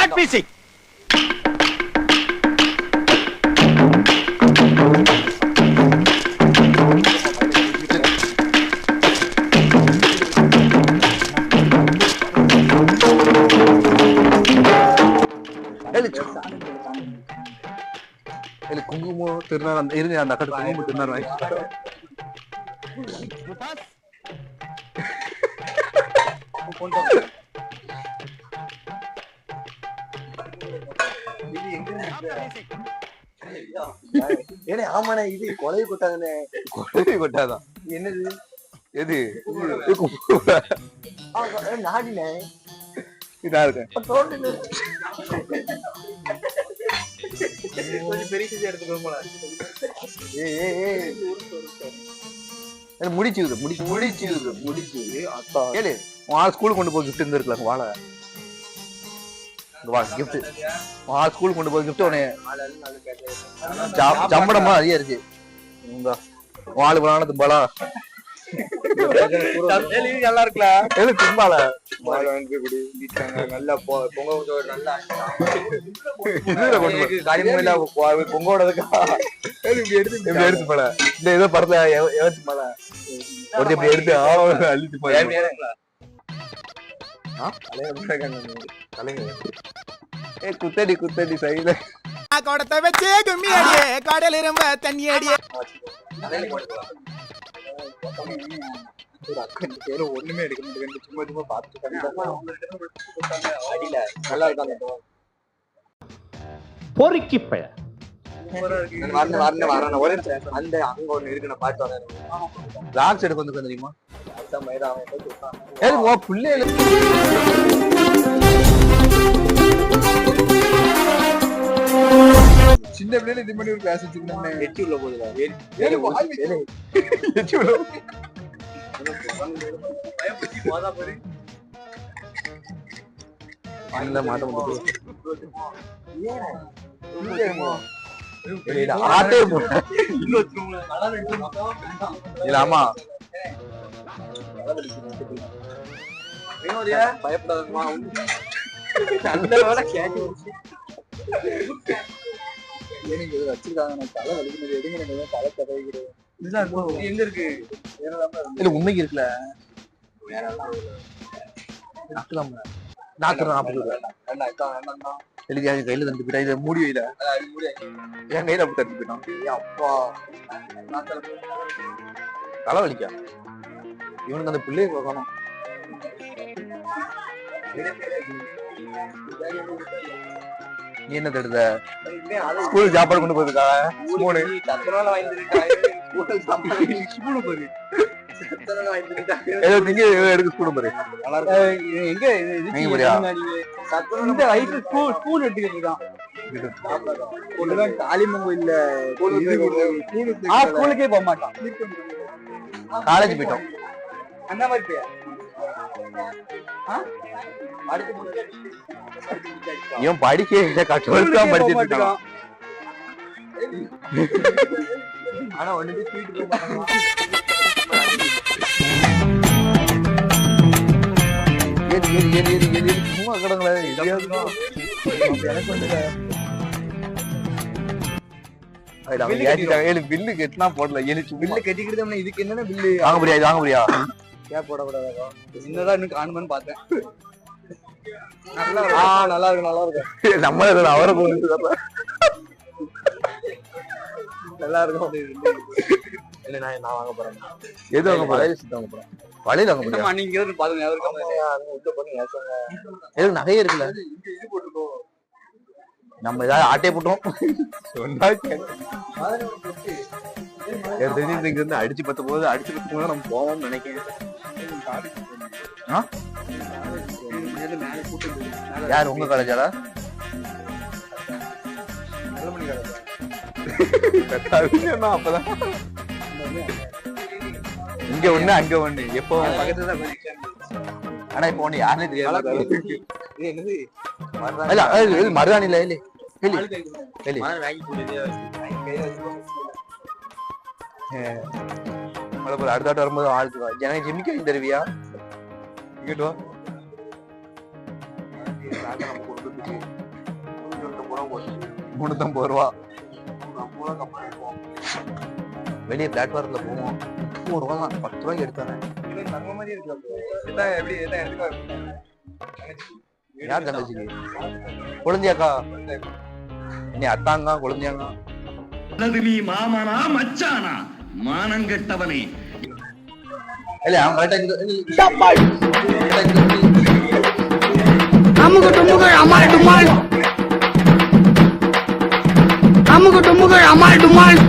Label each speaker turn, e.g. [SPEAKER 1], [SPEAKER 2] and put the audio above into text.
[SPEAKER 1] Start music.
[SPEAKER 2] குங்குமம் திருநாள் இருங்க அந்த அக்கா குங்குமம் திருநாள் வாங்கி
[SPEAKER 3] ஆமாண்ணே இது கொலை கொட்டாங்கண்ணே.
[SPEAKER 2] கொலை கொட்டாதான்
[SPEAKER 3] என்னது
[SPEAKER 2] எது
[SPEAKER 3] நாடினே
[SPEAKER 2] இதா இருக்கேன் முடிச்சு கேளு உன் ஸ்கூலுக்கு கொண்டு போய் கிஃப்ட் இருந்திருக்கலாம் வாழை கிஃப்ட் ஸ்கூலுக்கு கொண்டு போய் கிஃப்ட் உடனே சம்படமா அதிகம் இருக்கு வாழு பழம் தும்பாலா நல்லா இருக்கலாம் தும்பால நல்லா பொங்கோடதுக்கா எடுத்து போல இந்த ஏதோ படத்துல எவச்சு போல ஒரு இப்படி எடுத்து அள்ளிட்டு போய் குத்தடி குத்தடி சைல
[SPEAKER 1] கொடத்தை வச்சே கும்மி அடியே கடல் இரும்ப தண்ணி அடியே
[SPEAKER 2] ஒண்ணுமே எடுக்க முடியாது சும்மா சும்மா பாத்துட்டு நல்லா இருக்காங்க
[SPEAKER 1] பொறுக்கி பய
[SPEAKER 3] அந்த அங்க ஒண்ணு இருக்கு நான் பாட்டு வரேன்.
[SPEAKER 2] லாக்ஸ் எடுக்க வந்து தெரியுமா பிள்ளைகள் சின்ன பிள்ளைல இது பண்ணி ஒரு கிளாஸ் வச்சுக்கணும்
[SPEAKER 3] எட்டி உள்ள போகுதுல
[SPEAKER 2] அந்த மாட்டம் ஆமா
[SPEAKER 3] பயப்படாதமா வச்சிருக்காங்க தலை வலிக்கிறது எடுங்க தலை தவைகிறது எங்க இருக்கு
[SPEAKER 2] இல்ல உண்மைக்கு இருக்குல்ல கையில தந்து போயிட்டா இதை மூடி வைல என் கையில அப்படி தந்து போயிட்டான்
[SPEAKER 3] அப்பா
[SPEAKER 2] தலை வலிக்கா இவனுக்கு அந்த பிள்ளைய பார்க்கணும் நீ என்ன தடுத ஸ்கூல் சாப்பாடு கொண்டு போயிருக்கா மூணு ஏதோ திங்க எடுக்க ஸ்கூல் பாரு
[SPEAKER 3] எங்க இந்த வயசு ஸ்கூல் எடுத்துக்கிட்டு இருக்கான் தாலிமங்க இல்ல ஸ்கூலுக்கே போக மாட்டான்
[SPEAKER 2] காலேஜ் போயிட்டோம்
[SPEAKER 3] அந்த மாதிரி
[SPEAKER 2] இவன் படிக்க கஷ்டம் படிச்சுட்டு இருக்கான்
[SPEAKER 3] ஆனா ஒண்ணு
[SPEAKER 2] சும்மா கிடங்களேன் பில்லு கெட்டினா போடல
[SPEAKER 3] பில்லு கட்டிக்கிட்டு இதுக்கு என்னன்னா பில்லு
[SPEAKER 2] வாங்க முடியாது வாங்க முடியா
[SPEAKER 3] ஏன் போடக்கூடாதா சின்னதா இன்னும் காணுமான்னு பார்த்தேன் நல்லா இருக்கு நல்லா இருக்கு
[SPEAKER 2] நம்ம அவரை கொண்டு
[SPEAKER 3] நல்லா இருக்கும் நான் வாங்க போறேன்
[SPEAKER 2] எது வாங்க போறேன் வாங்க போறேன் வலையில வாங்க போறேன்
[SPEAKER 3] நீங்க பாருங்க
[SPEAKER 2] எதுக்கு நகையே இருக்குல்ல நம்ம ஏதாவது ஆட்டையை போட்டோம் இருந்து அடிச்சு பத்த போது நம்ம போவோம்னு நினைக்கிறேன் யார் உங்க காலேஜாடா அப்பதான் இங்க ஒண்ணு அங்க ஒண்ணு எப்போ ஆனா இப்ப ஒண்ணு யாருன்னே தெரியாது மருதாணி இல்ல அடுத்த வரும்போது ஆளுக்கு எனக்கு ஜிம்மிக்கு வாங்கி தருவியா இங்கிட்டு வா 350 ரூபா. வெளியே பிளாட்ஃபார்ம்ல போவோம். 3 ரூபா தான், 10 ரூபாய்க்கு எடுத்தானே.
[SPEAKER 3] நம்ம மாதிரி இருக்கு. எப்படி எடுத்துக்கலாம்?
[SPEAKER 2] யார் தங்கச்சிக்கு? குழந்தையாக்கா? நீ அத்தாங்க குழந்தையாங்க?
[SPEAKER 4] அல்லது நீ மாமனா மச்சானா மானங்கெட்டவனே.
[SPEAKER 2] இல்ல அவன் கரெக்டா
[SPEAKER 5] அமுகு டுமுகு அமால் டுமால். அமுகு டுமுகு அமால் டுமால்.